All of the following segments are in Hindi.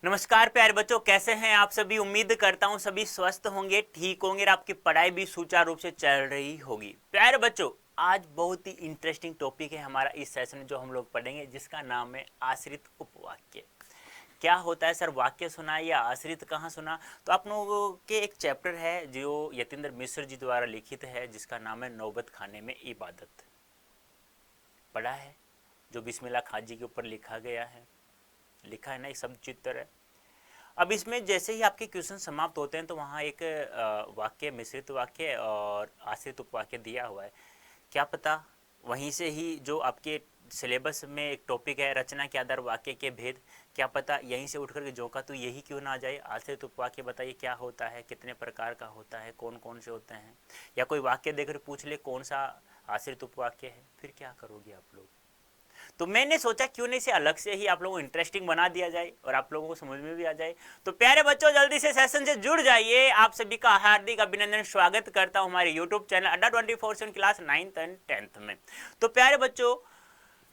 नमस्कार प्यारे बच्चों, कैसे हैं आप सभी। उम्मीद करता हूं सभी स्वस्थ होंगे, ठीक होंगे और आपकी पढ़ाई भी सुचारू रूप से चल रही होगी। प्यारे बच्चों, आज बहुत ही इंटरेस्टिंग टॉपिक है हमारा इस सेशन में जो हम लोग पढ़ेंगे, जिसका नाम है आश्रित उपवाक्य। क्या होता है सर, वाक्य सुना या आश्रित कहाँ सुना? तो आप लोगों के एक चैप्टर है जो यतीन्द्र मिश्र जी द्वारा लिखित है, जिसका नाम है नौबत खाने में इबादत। पढ़ा है, जो बिस्मिल्लाह खान जी के ऊपर लिखा गया है, लिखा है ना, एक शब्द चित्र है। अब इसमें जैसे ही आपके क्वेश्चन समाप्त होते हैं तो वहाँ एक वाक्य, मिश्रित वाक्य और आश्रित उपवाक्य दिया हुआ है। क्या पता वहीं से ही जो आपके सिलेबस में एक टॉपिक है रचना के आधार वाक्य के भेद, क्या पता यहीं से उठ करके जो का तो यही क्यों ना आ जाए। आश्रित उपवाक्य बताइए क्या होता है, कितने प्रकार का होता है, कौन कौन से होते हैं, या कोई वाक्य देकर पूछ ले कौन सा आश्रित उपवाक्य है, फिर क्या करोगे आप लोग। तो मैंने सोचा क्यों नहीं से अलग से ही आप लोगों को इंटरेस्टिंग बना दिया जाए और आप लोगों को समझ में भी आ जाए। तो प्यारे बच्चों, जल्दी से सेशन से जुड़ जाइए। आप सभी का हार्दिक अभिनंदन, स्वागत करता हूं हमारे यूट्यूब चैनल अड्डा 24/7 क्लास 9th एंड 10th में। तो प्यारे बच्चों,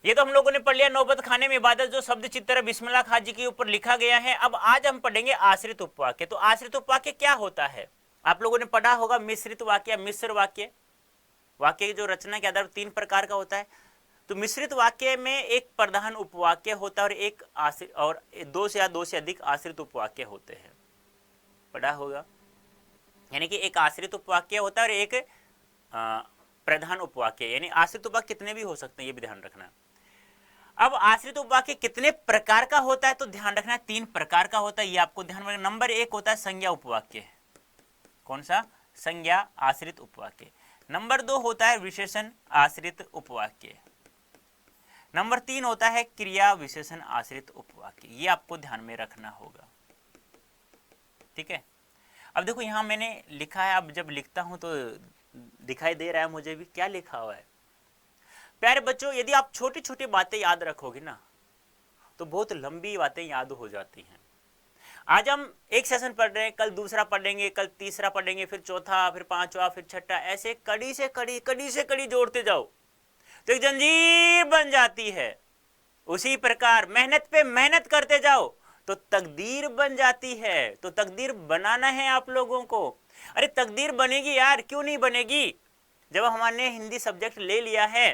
ये तो हम लोगों ने पढ़ लिया नौबत खाने में इबादत, जो शब्द चित्र बिस्मिल्लाह खान जी के ऊपर लिखा गया है। अब आज हम पढ़ेंगे आश्रित उपवाक्य। तो आश्रित उपवाक्य क्या होता है, आप लोगों ने पढ़ा होगा मिश्रित वाक्य, मिश्र वाक्य। वाक्य जो रचना के आधार पर 3 प्रकार का होता है। तो मिश्रित वाक्य में एक प्रधान उपवाक्य होता है और एक आश्रित, और दो से अधिक आश्रित उपवाक्य होते हैं। पढ़ा होगा, यानी कि एक आश्रित उपवाक्य होता है और एक प्रधान उपवाक्य, यानी आश्रित उपवाक्य कितने भी हो सकते हैं, ये भी ध्यान रखना। अब आश्रित उपवाक्य कितने प्रकार का होता है, तो ध्यान रखना 3 प्रकार का होता है, ये आपको ध्यान रखना। नंबर 1 होता है संज्ञा उपवाक्य। कौन सा? संज्ञा आश्रित उपवाक्य। नंबर 2 होता है विशेषण आश्रित उपवाक्य। नंबर 3 होता है क्रिया विशेषण आश्रित उपवाक्य। ये आपको ध्यान में रखना होगा, ठीक है। अब देखो यहां मैंने लिखा है, अब जब लिखता हूं तो दिखाई दे रहा है मुझे भी क्या लिखा हुआ है। प्यारे बच्चों, यदि आप छोटी छोटी बातें याद रखोगे ना तो बहुत लंबी बातें याद हो जाती हैं। आज हम एक सेशन पढ़ रहे हैं, कल दूसरा पढ़ेंगे, कल तीसरा पढ़ेंगे, फिर चौथा, फिर पांचवा, फिर छठा, ऐसे कड़ी से कड़ी जोड़ते जाओ तो एक जंजीर बन जाती है। उसी प्रकार मेहनत पे मेहनत करते जाओ तो तकदीर बन जाती है। तो तकदीर बनाना है आप लोगों को। अरे तकदीर बनेगी यार, क्यों नहीं बनेगी। जब हमने हिंदी सब्जेक्ट ले लिया है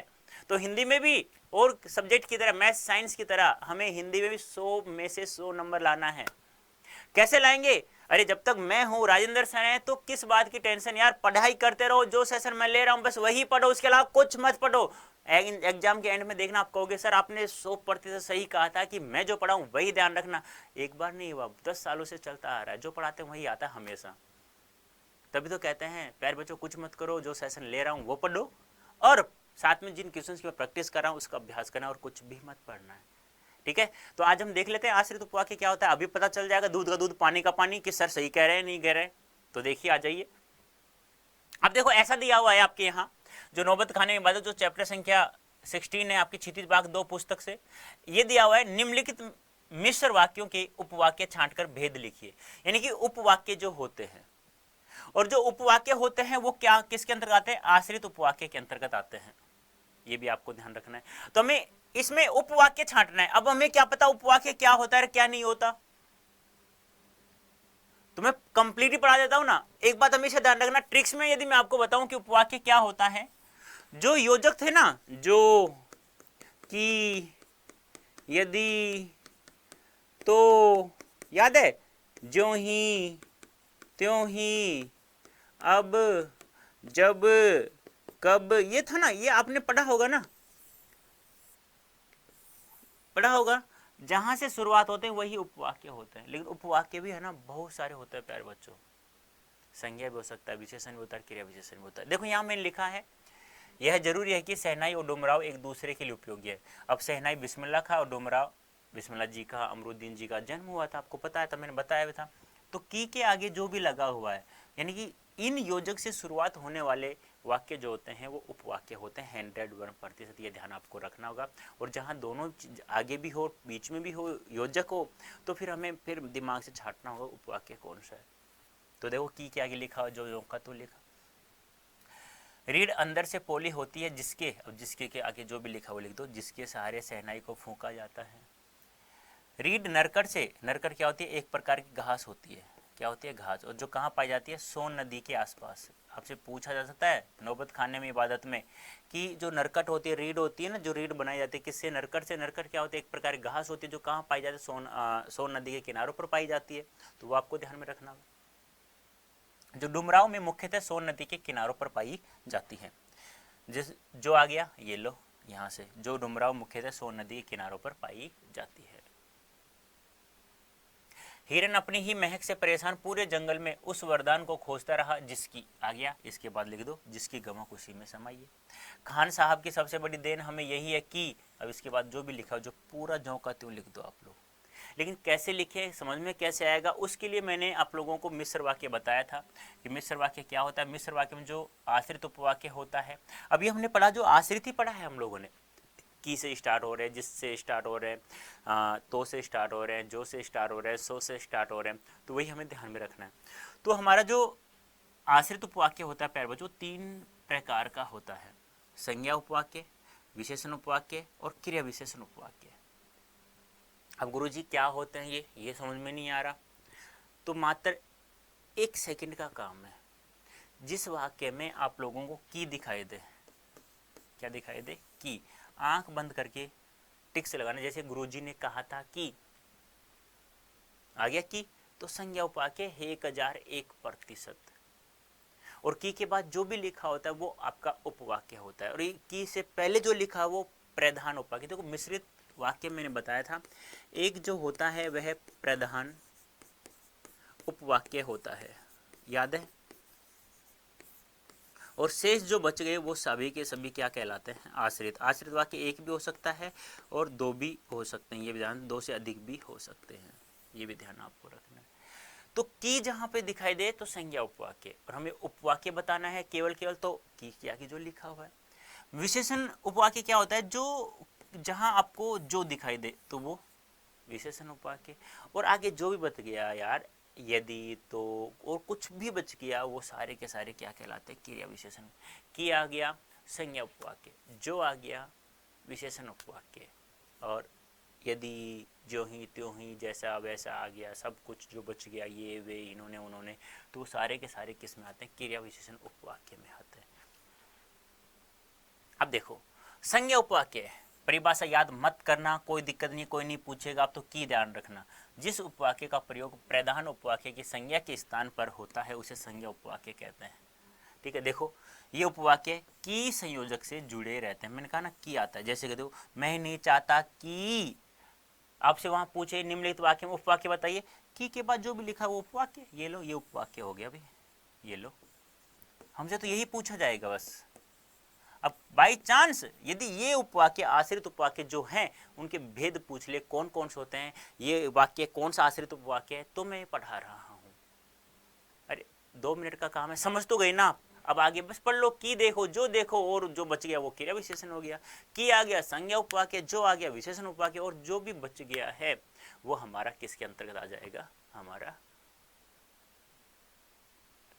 तो हिंदी में भी और सब्जेक्ट की तरह, मैथ साइंस की तरह, हमें हिंदी में भी 100 में से 100 नंबर लाना है। कैसे लाएंगे? अरे जब तक मैं हूं, राजेंद्र सर है, तो किस बात की टेंशन यार। पढ़ाई करते रहो, जो सेशन मैं ले रहा हूं बस वही पढ़ो, उसके अलावा कुछ मत पढ़ो। एग्जाम के एंड में देखना, आप कहोगे सर आपने 100% सही कहा था कि मैं जो पढ़ा हूं वही ध्यान रखना। एक बार नहीं हुआ, 10 सालों से चलता आ रहा है, जो पढ़ाते हैं वही आता है हमेशा। तभी तो कहते हैं प्यारे बच्चों कुछ मत करो, जो सेशन ले रहा हूं वो पढ़ो, और साथ में जिन क्वेश्चंस की मैं प्रैक्टिस कर रहा हूं उसका अभ्यास करना, और कुछ भी मत पढ़ना है, ठीक है। तो आज हम देख लेते हैं आश्रित उपवाक्य क्या होता है। अभी पता चल जाएगा, दूध का दूध पानी का पानी, कि सर सही कह रहे हैं नहीं कह रहे। तो देखिए, आ जाइए। अब देखो ऐसा दिया हुआ है आपके यहाँ, जो नौबत खाने में इबादत, जो चैप्टर संख्या 16 है आपकी क्षितिज बाग 2 पुस्तक से, ये दिया हुआ है निम्नलिखित मिश्र वाक्यों के उपवाक्य छांटकर भेद लिखिए। यानी कि उपवाक्य जो होते हैं, और जो उपवाक्य होते हैं वो क्या, किसके अंतर्गत आते हैं? आश्रित उपवाक्य के अंतर्गत आते हैं। ये भी आपको ध्यान रखना है। तो हमें इसमें उपवाक्य छांटना है। अब हमें क्या पता उपवाक्य क्या होता है क्या नहीं होता, तो मैं कंप्लीट ही पढ़ा देता हूं ना। एक बात हमेशा ध्यान रखना, ट्रिक्स में यदि मैं आपको बताऊं कि उपवाक्य क्या होता है, जो योजक थे ना, जो कि, यदि, तो, याद है, ज्यों ही, त्यों ही, अब, जब, कब, ये था ना, ये आपने पढ़ा होगा ना, पढ़ा होगा। जहां से शुरुआत होते हैं वही उपवाक्य होते हैं। लेकिन उपवाक्य भी है ना बहुत सारे होते हैं प्यारे बच्चों। संज्ञा भी हो सकता है, विशेषण भी होता है, क्रिया विशेषण भी होता है। देखो यहाँ मैंने लिखा है, यह जरूरी है कि शहनाई और डुमराव एक दूसरे के लिए उपयोगी है। अब शहनाई बिस्मिल्लाह खां और डुमराव बिस्मिल्लाह जी का, अमरुद्दीन जी का जन्म हुआ था, आपको पता है था, मैंने बताया भी था। तो की के आगे जो भी लगा हुआ है, यानी कि इन योजक से शुरुआत होने वाले वाक्य जो होते हैं वो उपवाक्य होते हैं 101%। ये ध्यान आपको रखना होगा। और जहाँ दोनों आगे भी हो, बीच में भी हो, योजक हो, तो फिर हमें फिर दिमाग से छांटना होगा उपवाक्य कौन सा है। तो देखो की के आगे लिखा, जो का तो लिखा। रीढ़ अंदर से पोली होती है जिसके, अब जिसके के आगे जो भी लिखा वो लिख दो, जिसके सहारे शहनाई को फूंका जाता है। रीड नरकट से, नरकट क्या होती है, एक प्रकार की घास होती है, क्या होती है, घास, और जो कहाँ पाई जाती है, सोन नदी के आसपास। आपसे पूछा जा सकता है नौबत खाने में इबादत में कि जो नरकट होती है, रीड होती है ना, जो रीड बनाई जाती है किससे, नरकट से। नरकट क्या होती है, एक प्रकार की घास होती है जो कहाँ पाई जाती है, सोन नदी के किनारों पर पाई जाती है, तो वो आपको ध्यान में रखना। जो डुमराव में मुख्यतः सोन नदी के किनारों पर पाई जाती है। जिस जो आ गया ये लो, यहाँ से जो डुमराव मुख्यतः सोन नदी के किनारों पर पाई जाती है। हिरन अपनी ही महक से परेशान पूरे जंगल में उस वरदान को खोजता रहा जिसकी, आ गया, इसके बाद लिख दो, जिसकी गमक उसी में समाई है। खान साहब की सबसे बड़ी देन हमें यही है कि, अब इसके बाद जो भी लिखा, जो पूरा ज्यों का त्यों लिख दो आप लोग, लेकिन कैसे लिखे, समझ में कैसे आएगा, उसके लिए मैंने आप लोगों को मिश्र वाक्य बताया था कि मिश्र वाक्य क्या होता है। मिश्र वाक्य में जो आश्रित उपवाक्य होता है, अभी हमने पढ़ा, जो आश्रित ही पढ़ा है हम लोगों ने, की से स्टार्ट हो रहे हैं, जिससे स्टार्ट हो रहे हैं, तो से स्टार्ट हो रहे हैं, जो से स्टार्ट हो रहे हैं, सो से स्टार्ट हो रहे हैं, तो वही हमें ध्यान में रखना है। तो हमारा जो आश्रित उपवाक्य होता है प्यारे बच्चों, 3 प्रकार का होता है, संज्ञा उपवाक्य, विशेषण उपवाक्य और क्रिया विशेषण उपवाक्य। अब गुरुजी क्या होते हैं ये समझ में नहीं आ रहा, तो मात्र 1 सेकंड का काम है। जिस वाक्य में आप लोगों को की दिखाई दे, क्या दिखाई दे, की, आंख बंद करके टिक से लगाना। जैसे गुरुजी ने कहा था कि, आ गया की, तो संज्ञा उपवाक्य 1001%, और की के बाद जो भी लिखा होता है वो आपका उपवाक्य होता है, और की से पहले जो लिखा वो प्रधान उपवाक्य। देखो मिश्रित वाक्य मैंने बताया था, एक जो होता है वह प्रधान उपवाक्य होता है, याद है, और शेष जो बच गए वो सभी के सभी क्या कहलाते हैं, आश्रित। आश्रित वाक्य 1 भी हो सकता है और 2 भी हो सकते हैं, ये भी ध्यान, 2 से अधिक भी हो सकते हैं, ये भी ध्यान आपको रखना है। तो की जहां पे दिखाई दे तो संज्ञा उपवाक्य, और हमें उपवाक्य बताना है केवल, तो की क्या की जो लिखा हुआ है। विशेषण उपवाक्य क्या होता है, जो जहां आपको जो दिखाई दे तो वो विशेषण उपवाक्य, और आगे जो भी बच गया यार, यदि, तो, और कुछ भी बच गया, वो सारे के सारे क्या कहलाते हैं, क्रिया विशेषण। की आ गया संज्ञा उपवाक्य, जो आ गया विशेषण उपवाक्य, और यदि, जो ही, त्यों ही, जैसा वैसा आ गया, सब कुछ जो बच गया, ये वे इन्होंने उन्होंने, तो सारे के सारे किस में आते हैं, क्रिया विशेषण उपवाक्य में आते हैं। अब देखो संज्ञा उपवाक्य, परिभाषा याद मत करना, कोई दिक्कत नहीं, कोई नहीं पूछेगा, आप तो की ध्यान रखना। जिस उपवाक्य का प्रयोग प्रधान उपवाक्य की संज्ञा के स्थान पर होता है उसे संज्ञा उपवाक्य कहते हैं। ठीक है, देखो ये उपवाक्य की संयोजक से जुड़े रहते हैं। मैंने कहा ना की आता है, जैसे कहते हो मैं नहीं चाहता कि, आपसे वहां पूछे निम्नलिखित वाक्य में उपवाक्य बताइए, की के बाद जो भी लिखा वो उपवाक्य, ये लो ये उपवाक्य हो गया भाई, ये लो, हमसे तो यही पूछा जाएगा बस। अब बाई चांस यदि ये उपवाक्य आश्रित उपवाक्य जो हैं उनके भेद पूछ ले, कौन कौन से होते हैं, ये वाक्य कौन सा आश्रित उपवाक्य है, तो मैं पढ़ा रहा हूं। अरे 2 मिनट का काम है, समझ तो गए ना आप। अब आगे बस पढ़ लो, की देखो, जो देखो, और जो बच गया वो क्रिया विशेषण हो गया, की आ गया संज्ञा उपवाक्य, जो आ गया विशेषण उपवाक्य, और जो भी बच गया है वो हमारा किसके अंतर्गत आ जाएगा, हमारा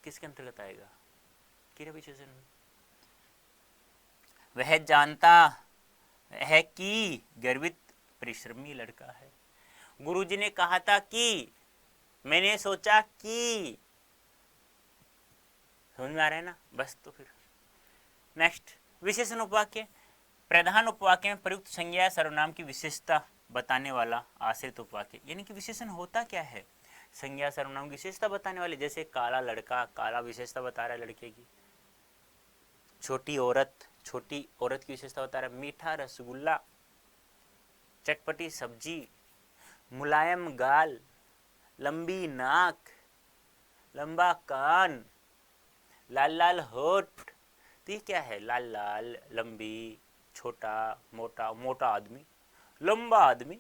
किसके अंतर्गत आएगा, क्रिया विशेषण। वह जानता है कि गर्वित परिश्रमी लड़का है। गुरुजी ने कहा था कि, मैंने सोचा कि, समझ में आ रहा है ना, बस तो फिर नेक्स्ट विशेषण उपवाक्य, प्रधान उपवाक्य में प्रयुक्त संज्ञा सर्वनाम की विशेषता बताने वाला आश्रित उपवाक्य। यानी कि विशेषण होता क्या है, संज्ञा सर्वनाम की विशेषता बताने वाले, जैसे काला लड़का, काला विशेषता बता रहा है लड़के की, छोटी औरत, छोटी औरत की विशेषता बता रहा है, मीठा रसगुल्ला, चटपटी सब्जी, मुलायम गाल, लंबी नाक, लंबा कान, लाल लाल होठ, तो ये क्या है, लाल लाल, लंबी, छोटा, मोटा, मोटा आदमी, लंबा आदमी,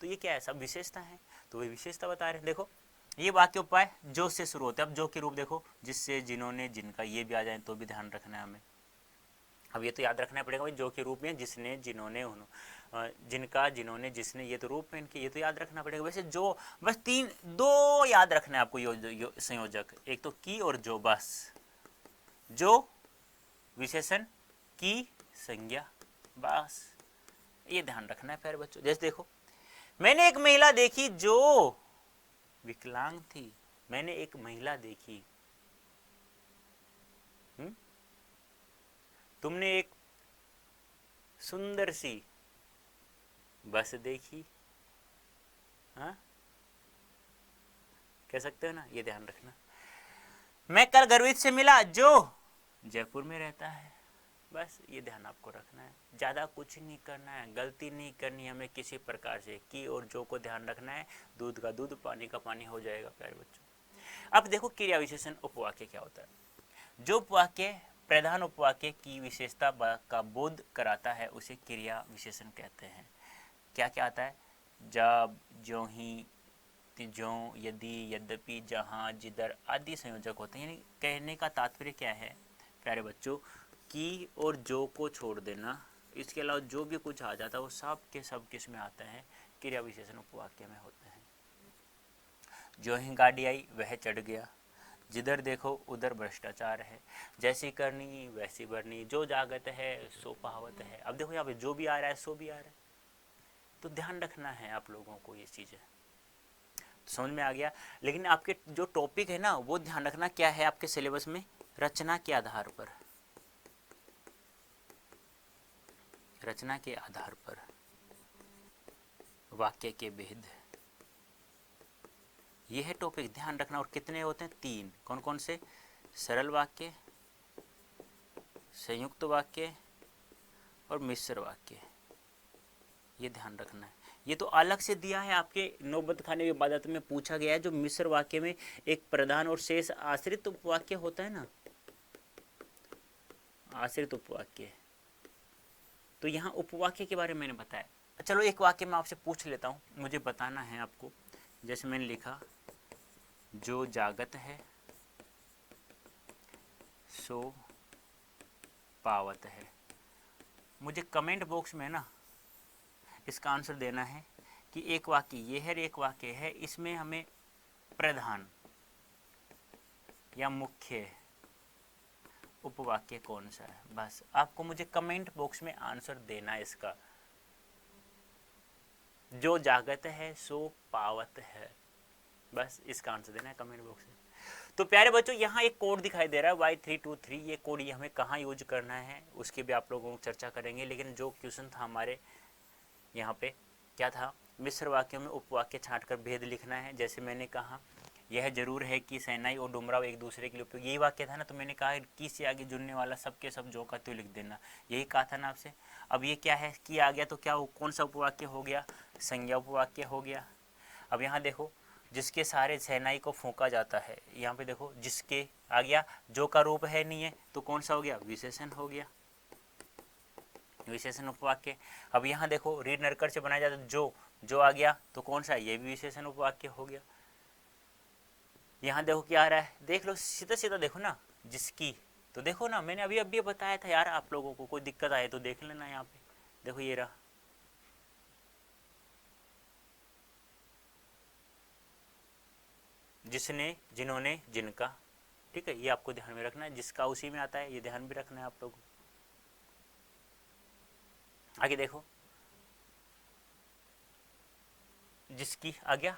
तो ये क्या है, सब विशेषता है, तो वही विशेषता बता रहे हैं। देखो ये वाक्य उपाय जो से शुरू होते हैं। अब जो के रूप देखो, जिससे, जिन्होंने, जिनका, ये भी आ जाए तो भी ध्यान रखना है हमें। अब ये तो याद रखना पड़ेगा भाई, जो के रूप में जिसने, जिन्होंने, जिनका, जिन्होंने, जिसने, ये तो रूप में इनके, ये तो याद रखना पड़ेगा। वैसे जो, बस 2 याद रखना है आपको संयोजक, एक तो की और जो, बस जो विशेषण, की संज्ञा, बस ये ध्यान रखना है प्यारे बच्चों। जैसे देखो मैंने एक महिला देखी जो विकलांग थी। मैंने एक महिला देखी। तुमने एक सुंदर सी बस देखी। हाँ, कह सकते हो ना, ये ध्यान रखना। मैं कल गर्वित से मिला जो जयपुर में रहता है। बस ये ध्यान आपको रखना है, ज़्यादा कुछ नहीं करना है, गलती नहीं करनी है हमें किसी प्रकार से। की और जो को ध्यान रखना है, दूध का दूध पानी का पानी हो जाएगा प्यारे बच्चों। अब देखो क्रिया विशेषण उपवाक्य क्या होता है। जो उपवाक्य प्रधान उपवाक्य की विशेषता का बोध कराता है उसे क्रिया विशेषण कहते हैं। क्या क्या आता है? जब, ज्यों ही, जो, यदि, यद्यपि, जहाँ, जिधर आदि संयोजक होते हैं। यानी कहने का तात्पर्य क्या है प्यारे बच्चों, की और जो को छोड़ देना, इसके अलावा जो भी कुछ आ जाता है वो सब के सब किस में आते हैं? क्रिया विशेषण उपवाक्य में होते हैं। जो ही गाड़ी आई वह चढ़ गया, जिधर देखो उधर भ्रष्टाचार है, जैसी करनी वैसी भरनी, जो जागत है सो पावत है। अब देखो यहाँ पे जो भी आ रहा है सो भी आ रहा है, तो ध्यान रखना है आप लोगों को ये चीज़ें। समझ में आ गया? लेकिन आपके जो टॉपिक है ना वो ध्यान रखना क्या है आपके सिलेबस में, रचना के आधार पर, रचना के आधार पर वाक्य के भेद, ये है टॉपिक, ध्यान रखना। और कितने होते हैं? 3। कौन कौन से? सरल वाक्य, संयुक्त वाक्य और मिश्र वाक्य, ये ध्यान रखना है। ये तो अलग से दिया है आपके नौबत खाने की इबादत में पूछा गया है। जो मिश्र वाक्य में एक प्रधान और शेष आश्रित उपवाक्य होता है ना, आश्रित उपवाक्य, तो यहाँ उपवाक्य के बारे में मैंने बताया। चलो एक वाक्य मैं आपसे पूछ लेता हूँ, मुझे बताना है आपको। जैसे मैंने लिखा, जो जागत है सो पावत है। मुझे कमेंट बॉक्स में ना इसका आंसर देना है कि एक वाक्य ये है, एक वाक्य है, इसमें हमें प्रधान या मुख्य उपवाक्य कौन सा है। बस आपको मुझे कमेंट बॉक्स में आंसर देना है इसका। जो जागत है सो पावत है, बस इसका आंसर देना है कमेंट बॉक्स में। तो प्यारे बच्चों यहाँ एक कोड दिखाई दे रहा है Y323, ये कोड ये हमें कहाँ यूज करना है उसकी भी आप लोगों को चर्चा करेंगे। लेकिन जो क्वेश्चन था हमारे यहाँ पे क्या था, मिश्र वाक्यों में उपवाक्य छांटकर भेद लिखना है। जैसे मैंने कहा, यह जरूर है कि शहनाई और डुमराव एक दूसरे के लिए उपयोग, यही वाक्य था ना। तो मैंने कहा की से आगे जुड़ने वाला सबके सब जो का त्यों लिख देना, यही कहा था ना आपसे। अब ये क्या है, की आ गया तो क्या कौन सा उपवाक्य हो गया? संज्ञा उपवाक्य हो गया। अब यहाँ देखो, जिसके सारे शहनाई को फूंका जाता है, यहाँ पे देखो जिसके आ गया, जो का रूप है नहीं है तो कौन सा हो गया? विशेषण हो गया, विशेषण उपवाक्य। अब यहाँ देखो रीढ़ नरकट से बनाया जाता जो आ गया तो कौन सा? ये भी विशेषण उपवाक्य हो गया। यहाँ देखो क्या आ रहा है, देख लो सीधा सीधा देखो ना, जिसकी, तो देखो ना मैंने अभी अभी बताया था यार आप लोगों को, कोई दिक्कत आए तो देख लेना। यहाँ पे देखो ये रहा, जिसने, जिन्होंने, जिनका, ठीक है, ये आपको ध्यान में रखना है। जिसका उसी में आता है, ये ध्यान भी रखना है आप लोगों को। आगे देखो, जिसकी आ गया,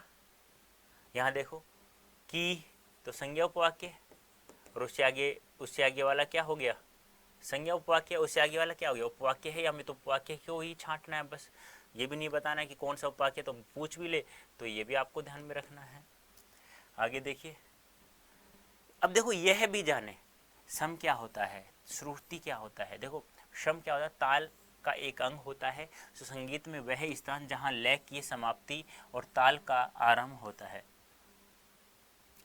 यहाँ देखो की तो संज्ञा उपवाक्य, और उससे आगे वाला क्या हो गया? संज्ञा उपवाक्य। उससे आगे वाला क्या हो गया? उपवाक्य है। हमें तो उपवाक्य क्यों ही छांटना है, बस ये भी नहीं बताना है कि कौन सा उपवाक्य, तो पूछ भी ले तो ये भी आपको ध्यान में रखना है। आगे देखिए, अब देखो यह भी जाने सम क्या होता है, श्रुति क्या होता है। देखो सम क्या होता है, ताल का एक अंग होता है। तो संगीत में वह स्थान जहाँ लय की समाप्ति और ताल का आरंभ होता है।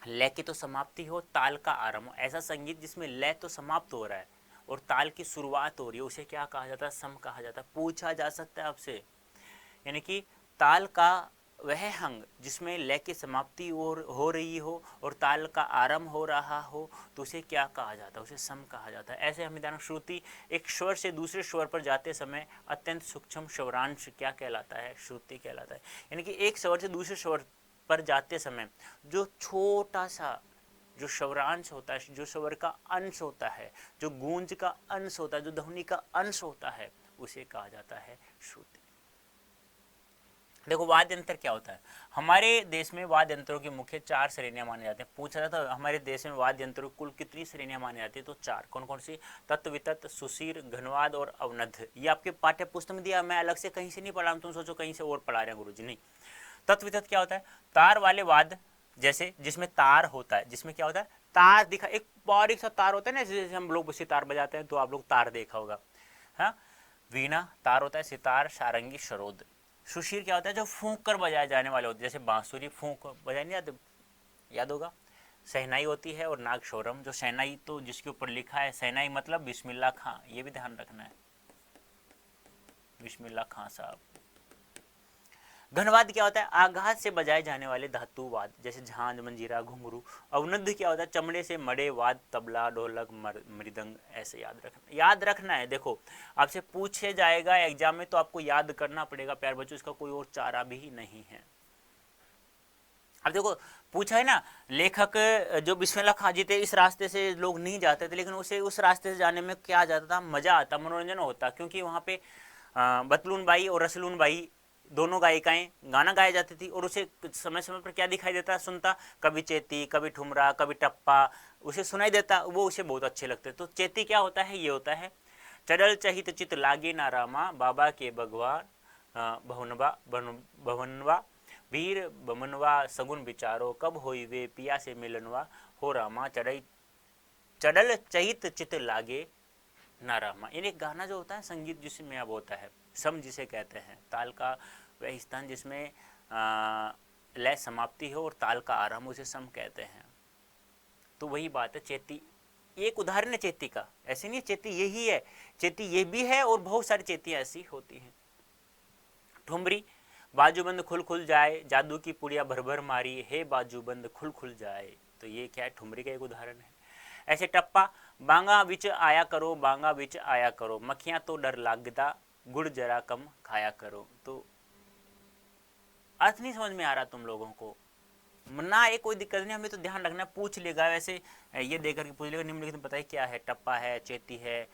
लय की तो समाप्ति हो, ताल का आरंभ हो, ऐसा संगीत जिसमें लय तो समाप्त हो रहा है और ताल की शुरुआत हो रही है, उसे क्या कहा जाता है? सम कहा जाता है। पूछा जा सकता है आपसे, यानी कि ताल का वह अंग जिसमें लय की समाप्ति और हो रही हो और ताल का आरंभ हो रहा हो, तो उसे क्या कहा जाता है? उसे सम कहा जाता है। ऐसे हम दान श्रुति एक स्वर से दूसरे स्वर पर जाते समय अत्यंत सूक्ष्म स्वरांश क्या कहलाता है? श्रुति कहलाता है। यानी कि एक स्वर से दूसरे स्वर पर जाते समय जो छोटा सा जो स्वरांश होता है, जो स्वर का अंश होता है, जो गूंज का अंश होता है, जो ध्वनि का अंश होता है, उसे कहा जाता है श्रुति। देखो वाद्य यंत्र क्या होता है। हमारे देश में वाद्य यंत्रों की मुख्य 4 श्रेणियां मानी जाती हैं। पूछा जाता है हमारे देश में वाद्य यंत्रों की कुल कितनी श्रेणियां मानी जाती है, तो 4। कौन कौन सी? तत्व, वितत, सुशीर, घनवाद और अवनद्ध। ये आपके पाठ्य पुस्तक में दिया, मैं अलग से कहीं से नहीं पढ़ा, तुम सोचो कहीं से और पढ़ा रहे हैं गुरुजी, नहीं। तत्व वितत क्या होता है? तार वाले वाद्य, जैसे जिसमें तार होता है, जिसमें क्या होता है? तार दिखा, एक बारीक सा तार होता है ना, जैसे हम लोग सितार बजाते हैं तो आप लोग तार देखा होगा। हाँ, वीणा तार होता है, सितार, सारंगी, सरोद। सुशीर क्या होता है? जो फूंक कर बजाए जाने वाले होते हैं, जैसे बांसुरी फूंक बजाए नहीं, याद होगा। शहनाई होती है और नागशोरम। जो शहनाई तो जिसके ऊपर लिखा है शहनाई मतलब बिस्मिल्लाह खां, ये भी ध्यान रखना है, बिस्मिल्लाह खां साहब। घनवाद क्या होता है? आघात से बजाए जाने वाले धातुवाद, जैसे झांझ, मंजीरा, घुंघरू। अवनद्ध क्या होता है? चमड़े से मड़े वाद, तबला, ढोलक, मृदंग। ऐसे याद रखना है। देखो आपसे पूछे जाएगा एग्जाम में तो आपको याद करना पड़ेगा प्यार बच्चों, इसका कोई और चारा भी नहीं है। अब देखो पूछा है ना, लेखक जो बिस्मिल्लाह खां जी थे, इस रास्ते से लोग नहीं जाते थे, लेकिन उसे उस रास्ते से जाने में क्या जाता था? मजा आता, मनोरंजन होता, क्योंकि वहां पे बतलून बाई और रसलून बाई दोनों गायिकाएं गाना गाया जाती थी, और उसे समय समय पर क्या दिखाई देता, सुनता, कभी चेती, कभी ठुमरा, कभी टप्पा, उसे सुनाई देता, वो उसे बहुत अच्छे लगते। तो चेती क्या होता है? ये होता है चडल चहित चित लागे ना रामा, बाबा के भगवान भवनवा वीर बमनवा, सगुन विचारो, कब होई वे पिया से मिलनवा, हो रामा चडल चहित चित लागे ना रामा। यानी एक गाना जो होता है, संगीत जिसमें अब होता है, सम जिसे कहते हैं, ताल का वह स्थान जिसमें लय समाप्ति हो और ताल का आरंभ, उसे सम कहते हैं। तो वही बात है चेती, एक उदाहरण है चेती का, ऐसे नहीं चेती यही है, चेती ये भी है और बहुत सारी चेतियां ऐसी होती हैं। ठुमरी, बाजूबंद खुल खुल जाए, जादू की पुड़िया भर भर मारी, हे बाजूबंद खुल खुल जाए। तो ये क्या है? ठुमरी का एक उदाहरण है। ऐसे टप्पा, बांगा विच आया करो, बांगा विच आया करो, मक्खियां तो डर लागदा, गुड़ जरा कम खाया करो। तो अर्थ नहीं समझ में आ रहा तुम लोगों को ना, ये कोई दिक्कत नहीं, हमें तो ध्यान रखना, पूछ लेगा वैसे, ये देख करके पूछ लेगा, निम्नलिखित पता है क्या है? टप्पा है, चेती है,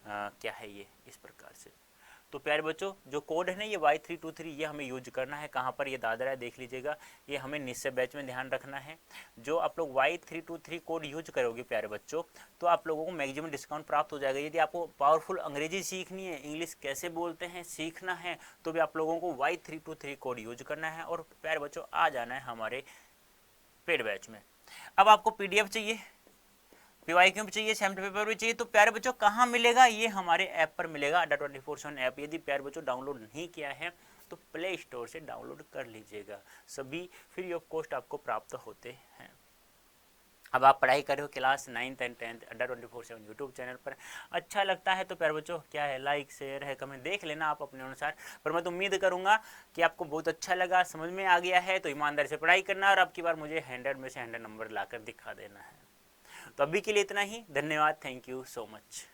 क्या है ये, इस प्रकार से। तो प्यारे बच्चों, जो कोड है ना ये Y323, ये हमें यूज करना है। कहाँ पर ये दादरा है देख लीजिएगा, ये हमें निश्चय बैच में ध्यान रखना है। जो आप लोग Y323 कोड यूज करोगे प्यारे बच्चों, तो आप लोगों को मैक्सिमम डिस्काउंट प्राप्त हो जाएगा। यदि आपको पावरफुल अंग्रेजी सीखनी है, इंग्लिश कैसे बोलते हैं सीखना है, तो भी आप लोगों को Y323 कोड यूज करना है, और प्यारे बच्चों आ जाना है हमारे पेड बैच में। अब आपको PDF चाहिए, PYQ चाहिए, सैम्पल पेपर भी चाहिए, तो प्यारे बच्चों कहाँ मिलेगा? ये हमारे ऐप पर मिलेगा, अड्डा 24/7 ऐप। यदि प्यारे बच्चों डाउनलोड नहीं किया है तो प्ले स्टोर से डाउनलोड कर लीजिएगा, सभी फ्री ऑफ कॉस्ट आपको प्राप्त होते हैं। अब आप पढ़ाई कर रहे हो क्लास 9th एंड 10th अड्डा 24/7 यूट्यूब चैनल पर, अच्छा लगता है तो प्यारे बच्चों क्या है, लाइक शेयर है, कमेंट देख लेना आप अपने अनुसार। पर मैं तो उम्मीद करूंगा कि आपको बहुत अच्छा लगा, समझ में आ गया है, तो ईमानदारी से पढ़ाई करना, और अब की बार मुझे 100 में से 100 नंबर लाकर दिखा देना है। तो अभी के लिए इतना ही, धन्यवाद, थैंक यू सो मच।